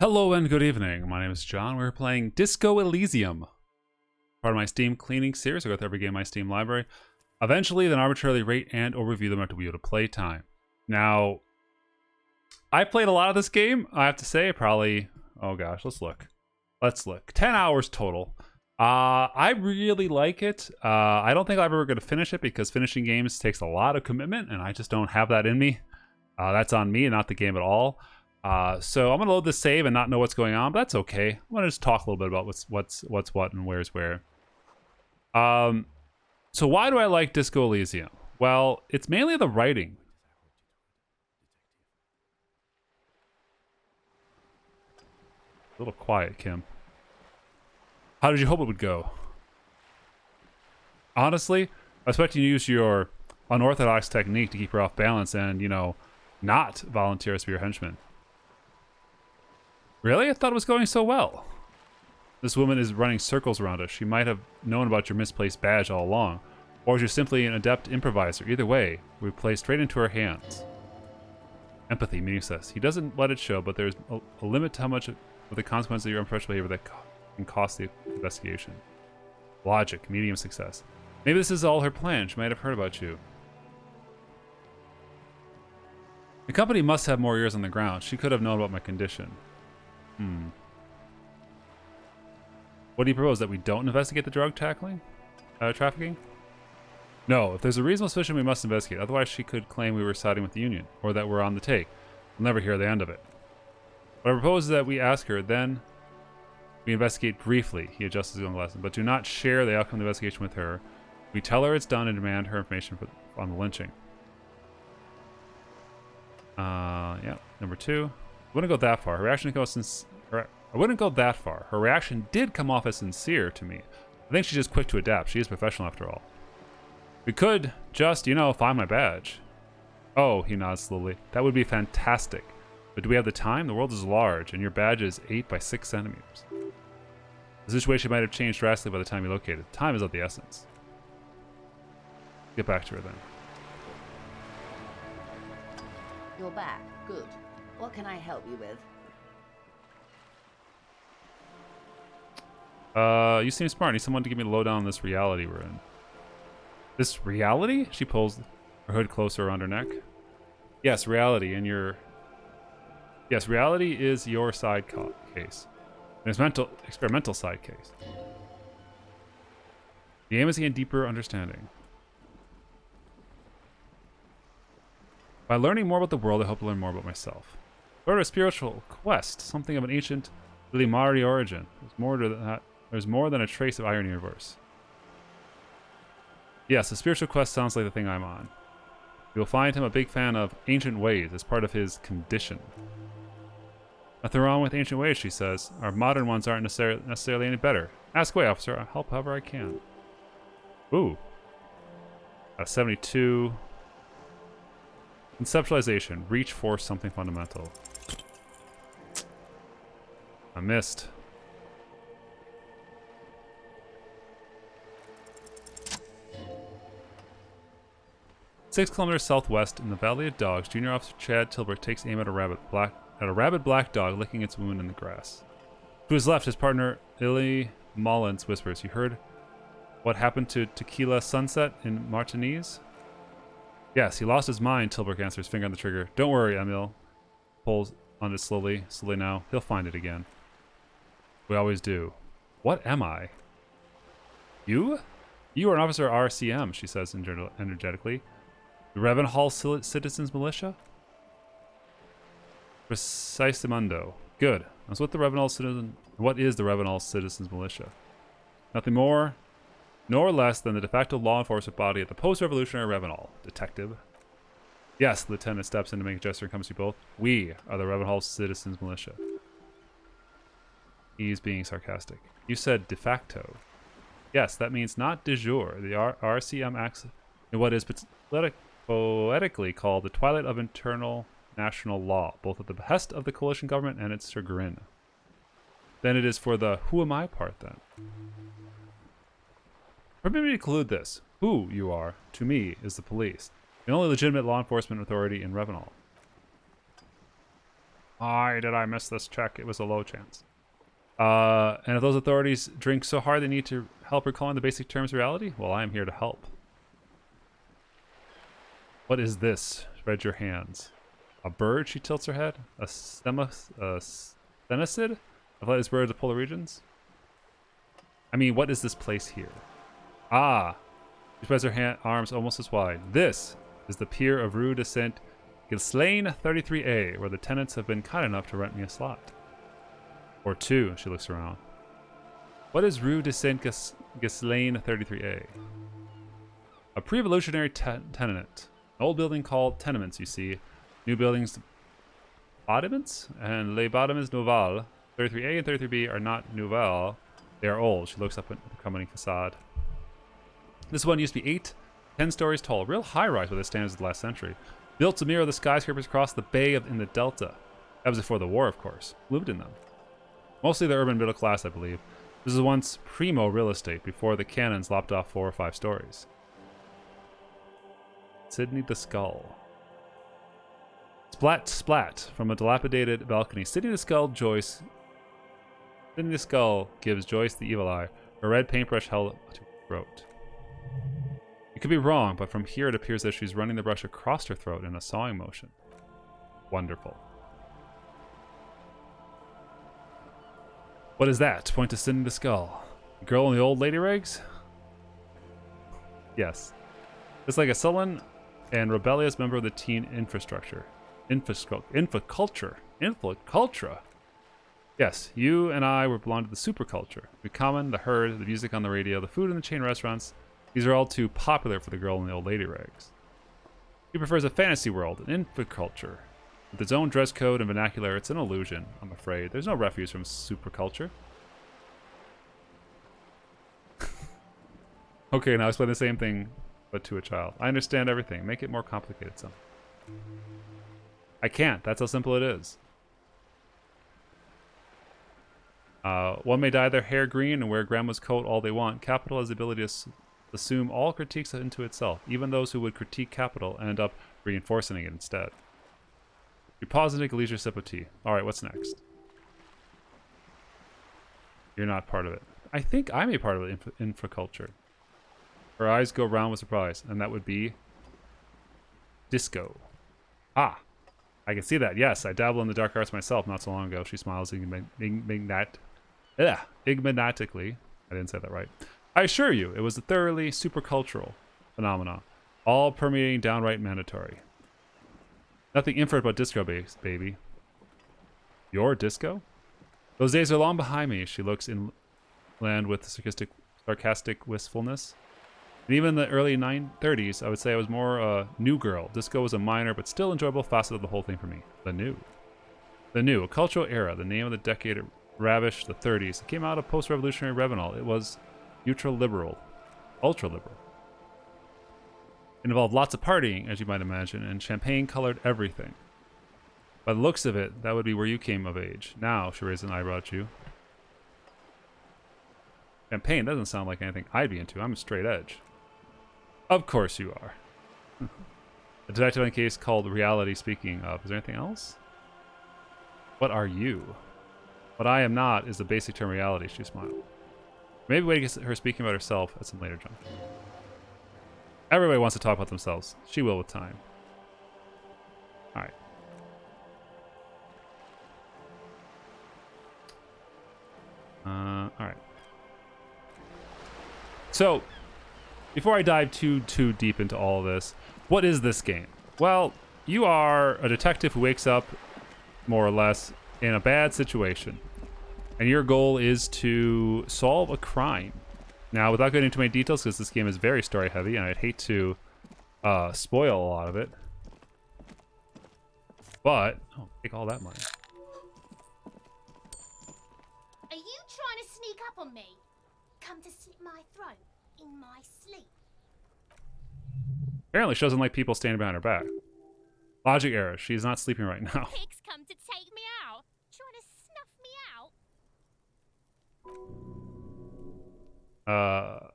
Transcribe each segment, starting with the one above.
Hello and good evening. My name is John. We're playing Disco Elysium. Part of my Steam cleaning series. I go through every game in my Steam library. Eventually, then arbitrarily rate and or review them after we go to playtime. Now, I played a lot of this game, I have to say. Probably, oh gosh, let's look. 10 hours total. I really like it. I don't think I'm ever going to finish it because finishing games takes a lot of commitment, and I just don't have that in me. That's on me and not the game at all. So I'm gonna load this save and not know what's going on, but that's okay. I'm gonna just talk a little bit about what's what and where's where. So why do I like Disco Elysium? Well, it's mainly the writing. A little quiet, Kim. How did you hope it would go? Honestly, I was expecting you to use your unorthodox technique to keep her off balance and, you know, not volunteer as your henchman. Really? I thought it was going so well. This woman is running circles around us. She might have known about your misplaced badge all along. Or you're simply an adept improviser. Either way, we play straight into her hands. Empathy, Medium says. He doesn't let it show, but there's a limit to how much of the consequences of your unprofessional behavior that can cost the investigation. Logic, Medium success. Maybe this is all her plan. She might have heard about you. The company must have more ears on the ground. She could have known about my condition. What do you propose? That we don't investigate the drug trafficking? No, if there's a reasonable suspicion, we must investigate. Otherwise, she could claim we were siding with the Union, or that we're on the take. We'll never hear the end of it. What I propose is that we ask her, then we investigate briefly. He adjusts his own glasses, but do not share the outcome of the investigation with her. We tell her it's done and demand her information on the lynching. Yeah. Number 2. I wouldn't go that far. Her reaction I wouldn't go that far. Her reaction did come off as sincere to me. I think she's just quick to adapt. She is professional after all. We could just, you know, find my badge. Oh, he nods slowly. That would be fantastic. But do we have the time? The world is large, and your badge is 8 by 6 centimeters. The situation might have changed drastically by the time you locate it. Time is of the essence. Get back to her then. You're back. Good. What can I help you with? You seem smart. I need someone to give me the lowdown on this reality we're in. This reality? She pulls her hood closer around her neck. Yes, reality in your... Yes, reality is your side case. An experimental side case. The aim is to gain deeper understanding. By learning more about the world, I hope to learn more about myself. Sort of a spiritual quest, something of an ancient Limari origin. There's more than a trace of iron universe. Yes, a spiritual quest sounds like the thing I'm on. You'll find him a big fan of ancient ways as part of his condition. Nothing wrong with ancient ways, she says. Our modern ones aren't necessarily any better. Ask away, officer. I'll help however I can. Ooh. 72. Conceptualization. Reach for something fundamental. I missed. Six kilometers southwest in the Valley of Dogs, Junior Officer Chad Tilbrook takes aim at a rabid black dog licking its wound in the grass. To his left, his partner Illy Mullins whispers, "You heard what happened to Tequila Sunset in Martinez?" Yes, he lost his mind, Tilbrook answers, finger on the trigger. Don't worry, Emil. Pulls on it slowly now. He'll find it again. We always do. What am I? You? You are an officer of RCM, she says energetically. The Revenhall Citizens Militia? Precisemundo. Good. That's what what is the Revenhall Citizens Militia? Nothing more nor less than the de facto law enforcement body of the post-revolutionary Revenhall. Detective. Yes, the lieutenant steps in to make a gesture and comes to you both. We are the Revenhall Citizens Militia. He's being sarcastic. You said de facto. Yes, that means not de jure. The RCM acts in what is poetically called the twilight of internal national law, both at the behest of the coalition government and its chagrin. Then it is for the who am I part then. Permit me to conclude this. Who you are, to me, is the police. The only legitimate law enforcement authority in Revenhall. Why did I miss this check? It was a low chance. And if those authorities drink so hard they need to help recalling the basic terms of reality, well, I am here to help. What is this? Spread your hands. A bird? She tilts her head. A stenacid? I've let this bird to polar regions. I mean, what is this place here? Ah! She spreads her arms almost as wide. This is the pier of Rue de Saint Ghislaine 33A, where the tenants have been kind enough to rent me a slot. Or two, she looks around. What is Rue de Saint Ghislaine 33A? A pre-revolutionary tenement. An old building called tenements, you see. New buildings, bâtiments, and les bâtiments nouvelles. 33A and 33B are not nouvelles. They are old. She looks up at the crumbling facade. This one used to be 10 stories tall. Real high-rise by the standards of the last century. Built to mirror the skyscrapers across the bay in the Delta. That was before the war, of course. Lived in them. Mostly the urban middle class, I believe. This was once primo real estate before the cannons lopped off 4 or 5 stories. Sydney the Skull. Splat, splat, from a dilapidated balcony. Sydney the Skull gives Joyce the evil eye, a red paintbrush held to her throat. You could be wrong, but from here it appears that she's running the brush across her throat in a sawing motion. Wonderful. What is that? Point to Sydney the Skull. The girl in the old lady rags? Yes. It's like a sullen and rebellious member of the teen infrastructure. Infoculture. Yes, you and I were belong to the superculture. The common, the herd, the music on the radio, the food in the chain restaurants. These are all too popular for the girl in the old lady rags. He prefers a fantasy world, an infoculture. With its own dress code and vernacular, it's an illusion, I'm afraid. There's no refuge from superculture. Okay, now explain the same thing, but to a child. I understand everything. Make it more complicated, son. I can't. That's how simple it is. One may dye their hair green and wear grandma's coat all they want. Capital has the ability to assume all critiques into itself. Even those who would critique capital end up reinforcing it instead. You pause and take a leisure sip of tea. Alright, what's next? You're not part of it. I think I'm a part of it, infoculture. Her eyes go round with surprise, and that would be disco. Ah, I can see that. Yes, I dabbled in the dark arts myself not so long ago. She smiles enigmatically. I didn't say that right. I assure you, it was a thoroughly supercultural phenomenon, all permeating, downright mandatory. Nothing infrared but disco, baby. Your disco? Those days are long behind me. She looks inland with sarcastic wistfulness. And even in the early 930s, I would say I was more a new girl. Disco was a minor but still enjoyable facet of the whole thing for me. The new. The new, a cultural era, the name of the decade it ravished the 30s. It came out of post-revolutionary Revenal. It was ultra-liberal. Ultra-liberal. It involved lots of partying, as you might imagine, and champagne-colored everything. By the looks of it, that would be where you came of age. Now, she raised an eyebrow at you. Champagne doesn't sound like anything I'd be into. I'm a straight edge. Of course you are. A detective in a case called Reality, speaking of. Is there anything else? What are you? What I am not is the basic term reality, she smiled. Maybe wait to get her speaking about herself at some later juncture. Everybody wants to talk about themselves. She will with time. Alright. Alright. So, before I dive too deep into all of this, what is this game? Well, you are a detective who wakes up, more or less, in a bad situation. And your goal is to solve a crime. Now, without going into many details, because this game is very story heavy, and I'd hate to spoil a lot of it. But, oh, take all that money. Are you trying to sneak up on me? Come to slit my throat in my sleep. Apparently, she doesn't like people standing behind her back. Logic error. She's not sleeping right now. Pigs come to take me out. Trying to snuff me out.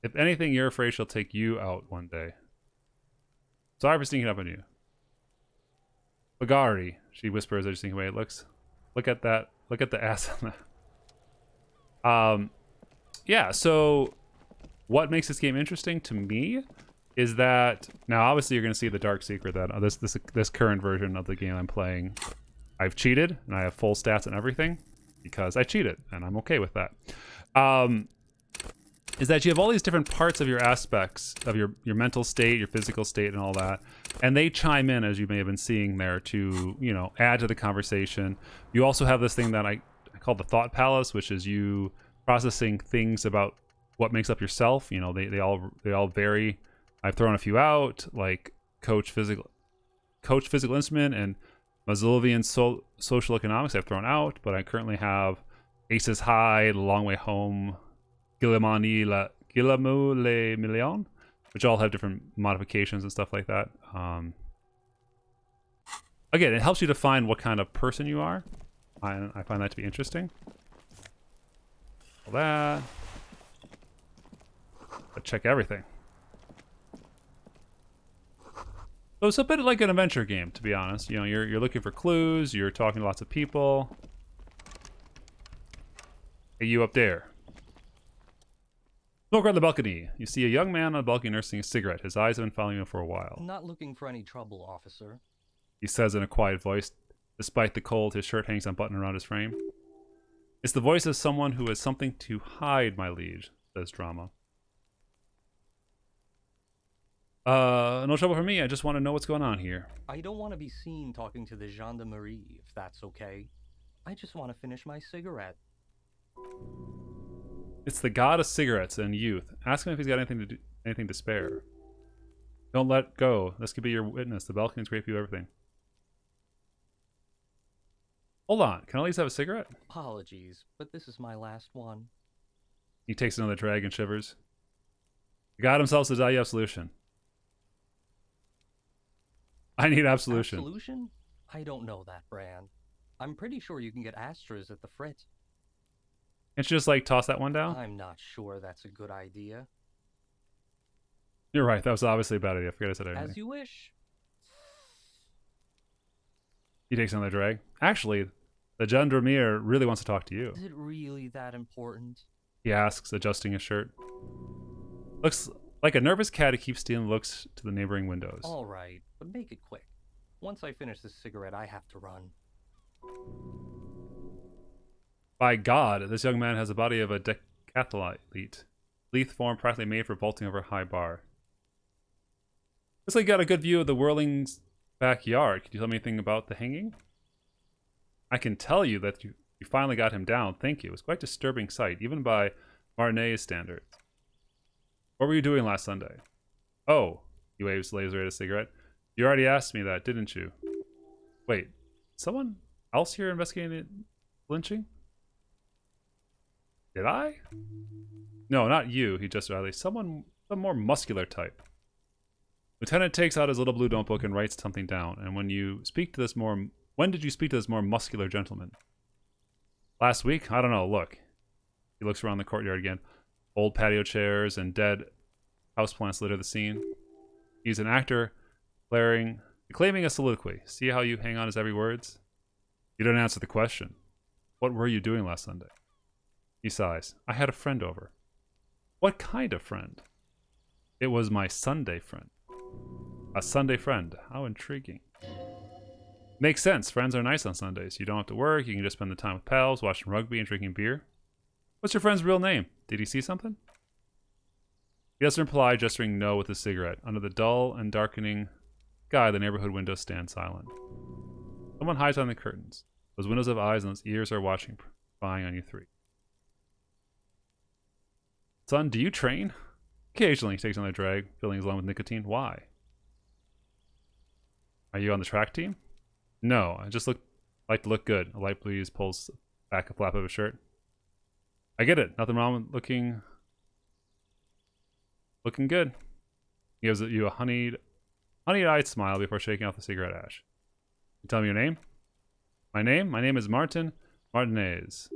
If anything, you're afraid she'll take you out one day. Sorry for sneaking up on you. Bagari, she whispers as she's thinking away. Look at that. Look at the ass on that. Yeah, so what makes this game interesting to me is that now obviously you're going to see the dark secret that this current version of the game I'm playing, I've cheated and I have full stats and everything because I cheated and I'm okay with that. Is that you have all these different parts of your aspects of your mental state, your physical state, and all that, and they chime in, as you may have been seeing there, to, you know, add to the conversation. You also have this thing that I call the thought palace, which is you processing things about what makes up yourself. You know, they all vary. I've thrown a few out, like coach physical instrument and Maslowian social economics. I've thrown out, but I currently have Aces High, The Long Way Home, Guillemot le Million, which all have different modifications and stuff like that. Again, it helps you define what kind of person you are. I find that to be interesting. All that. Let's check everything. So it's a bit like an adventure game, to be honest. You know, you're looking for clues. You're talking to lots of people. Hey, you up there. Smoker on the balcony. You see a young man on the balcony nursing a cigarette. His eyes have been following you for a while. Not looking for any trouble, officer. He says in a quiet voice. Despite the cold, his shirt hangs unbuttoned around his frame. It's the voice of someone who has something to hide, my liege, says Drama. No trouble for me. I just want to know what's going on here. I don't want to be seen talking to the gendarmerie, if that's okay. I just want to finish my cigarette. It's the god of cigarettes and youth. Ask him if he's got anything to spare. Don't let go. This could be your witness. The balcony's great view of everything. Hold on. Can I at least have a cigarette? Apologies, but this is my last one. He takes another drag and shivers. The god himself says, you have solution. I need absolution. Absolution? I don't know that brand. I'm pretty sure you can get Astras at the Frit. Can't you just, like, toss that one down? I'm not sure that's a good idea. You're right. That was obviously a bad idea. I forgot I said everything. As you wish. He takes another drag. Actually, the gendarmerie really wants to talk to you. Is it really that important? He asks, adjusting his shirt. Looks like a nervous cat who keeps stealing looks to the neighboring windows. All right, but make it quick. Once I finish this cigarette, I have to run. By God, this young man has the body of a decathlete. Lithe form practically made for vaulting over a high bar. Looks like you got a good view of the whirling's backyard. Could you tell me anything about the hanging? I can tell you that you finally got him down. Thank you. It was quite a disturbing sight, even by Martinet's standards. What were you doing last Sunday? Oh, he waves laser at a cigarette. You already asked me that, didn't you? Wait, someone else here investigating lynching? Did I? No, not you, he just rallies. Some more muscular type. Lieutenant takes out his little blue notebook and writes something down. And when did you speak to this more muscular gentleman? Last week? I don't know, look. He looks around the courtyard again. Old patio chairs and dead houseplants litter the scene. He's an actor, claiming a soliloquy. See how you hang on his every words? You don't answer the question. What were you doing last Sunday? He sighs. I had a friend over. What kind of friend? It was my Sunday friend. A Sunday friend. How intriguing. Makes sense. Friends are nice on Sundays. You don't have to work. You can just spend the time with pals, watching rugby and drinking beer. What's your friend's real name? Did he see something? He doesn't reply, gesturing no with his cigarette. Under the dull and darkening sky, the neighborhood windows stand silent. Someone hides behind the curtains. Those windows have eyes and those ears are watching, spying on you three. Son, do you train? Occasionally, he takes another drag, filling his lung with nicotine. Why? Are you on the track team? No, I just like to look good. A light breeze pulls back a flap of his shirt. I get it. Nothing wrong with looking good. He gives you a honeyed-eyed smile before shaking off the cigarette ash. You tell me your name? My name? My name is Martin Martinez.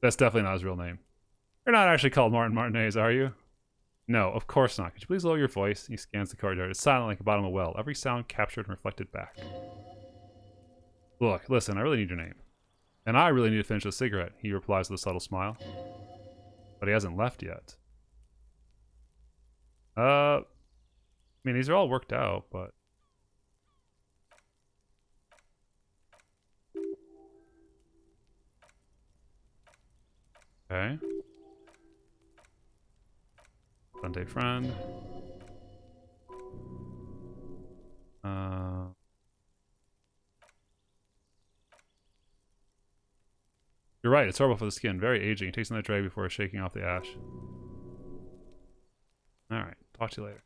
That's definitely not his real name. You're not actually called Martin Martinez, are you? No, of course not. Could you please lower your voice? He scans the courtyard. It's silent like the bottom of a well. Every sound captured and reflected back. Look, listen, I really need your name. And I really need to finish this cigarette, he replies with a subtle smile. But he hasn't left yet. I mean, these are all worked out, but... Okay. Sunday friend. You're right, it's horrible for the skin. Very aging. It takes another drag before shaking off the ash. Alright, talk to you later.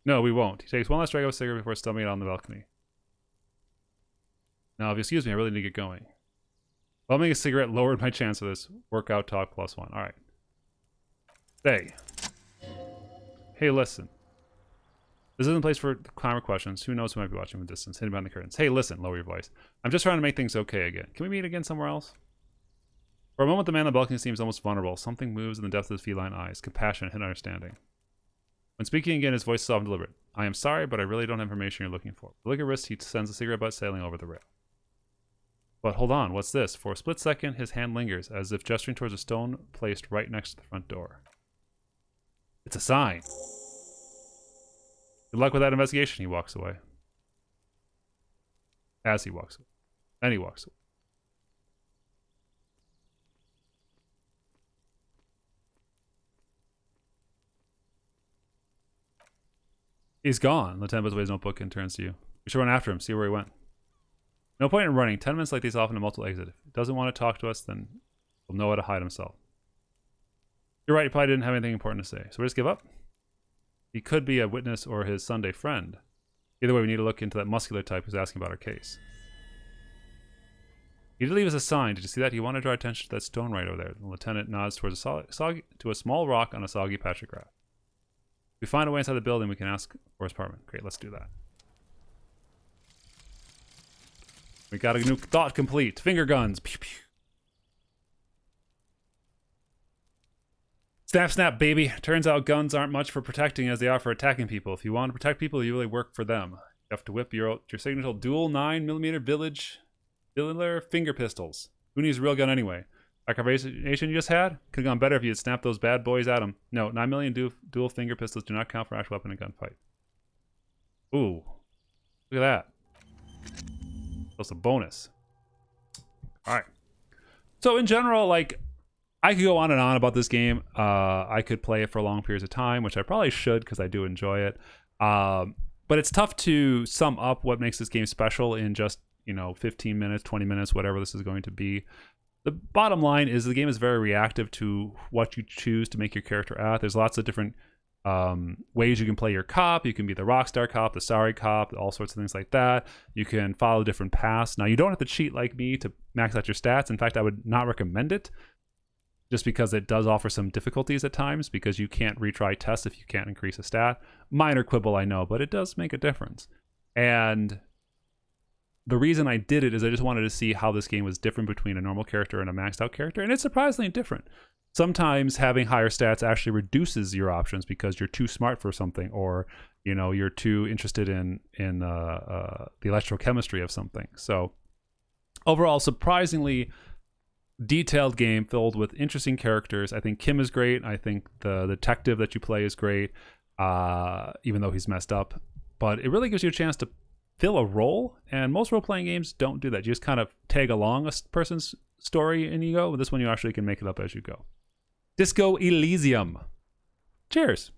No, we won't. He takes one last drag of a cigarette before stumbling out on the balcony. Now, if you excuse me, I really need to get going. Bumming a cigarette lowered my chance of this. Workout talk +1. Alright. Stay. Hey, listen. This isn't a place for climber questions. Who knows who might be watching from a distance, hidden behind the curtains. Hey, listen, lower your voice. I'm just trying to make things okay again. Can we meet again somewhere else? For a moment, the man on the balcony seems almost vulnerable. Something moves in the depth of his feline eyes. Compassion and understanding. When speaking again, his voice is soft and deliberate. I am sorry, but I really don't have information you're looking for. With a lick of wrist, he sends a cigarette butt sailing over the rail. But hold on, what's this? For a split second, his hand lingers, as if gesturing towards a stone placed right next to the front door. It's a sign. Good luck with that investigation, he walks away. As he walks away. And he walks away. He's gone. Lieutenant puts away his notebook and turns to you. We should run after him, see where he went. No point in running. 10 minutes like these often a multiple exit. If he doesn't want to talk to us, then he'll know how to hide himself. You're right, he probably didn't have anything important to say. So we just give up? He could be a witness or his Sunday friend. Either way, we need to look into that muscular type who's asking about our case. He did leave us a sign. Did you see that? He wanted to draw attention to that stone right over there. The lieutenant nods towards a small rock on a soggy patch of grass. If we find a way inside the building, we can ask for his apartment. Great, let's do that. We got a new thought complete. Finger guns. Pew, pew. Snap, snap, baby. Turns out guns aren't much for protecting as they are for attacking people. If you want to protect people, you really work for them. You have to whip your signature dual 9mm Village finger pistols. Who needs a real gun anyway? That conversation you just had? Could have gone better if you had snapped those bad boys at him. No, 9mm dual finger pistols do not count for actual weapon in a gunfight. Ooh. Look at that. That's a bonus. Alright. So in general, like, I could go on and on about this game. I could play it for long periods of time, which I probably should because I do enjoy it. But it's tough to sum up what makes this game special in just, 15 minutes, 20 minutes, whatever this is going to be. The bottom line is the game is very reactive to what you choose to make your character at. There's lots of different ways you can play your cop. You can be the rockstar cop, the sorry cop, all sorts of things like that. You can follow different paths. Now, you don't have to cheat like me to max out your stats. In fact, I would not recommend it just because it does offer some difficulties at times because you can't retry tests if you can't increase a stat. Minor quibble, I know, but it does make a difference. And the reason I did it is I just wanted to see how this game was different between a normal character and a maxed out character, and it's surprisingly different. Sometimes having higher stats actually reduces your options because you're too smart for something, or you're too interested in the electrochemistry of something. So overall, surprisingly detailed game filled with interesting characters. I think Kim is great. I think the detective that you play is great, even though he's messed up. But it really gives you a chance to fill a role, and most role-playing games don't do that. You just kind of tag along a person's story and you go. With this one, you actually can make it up as you go. Disco Elysium. Cheers.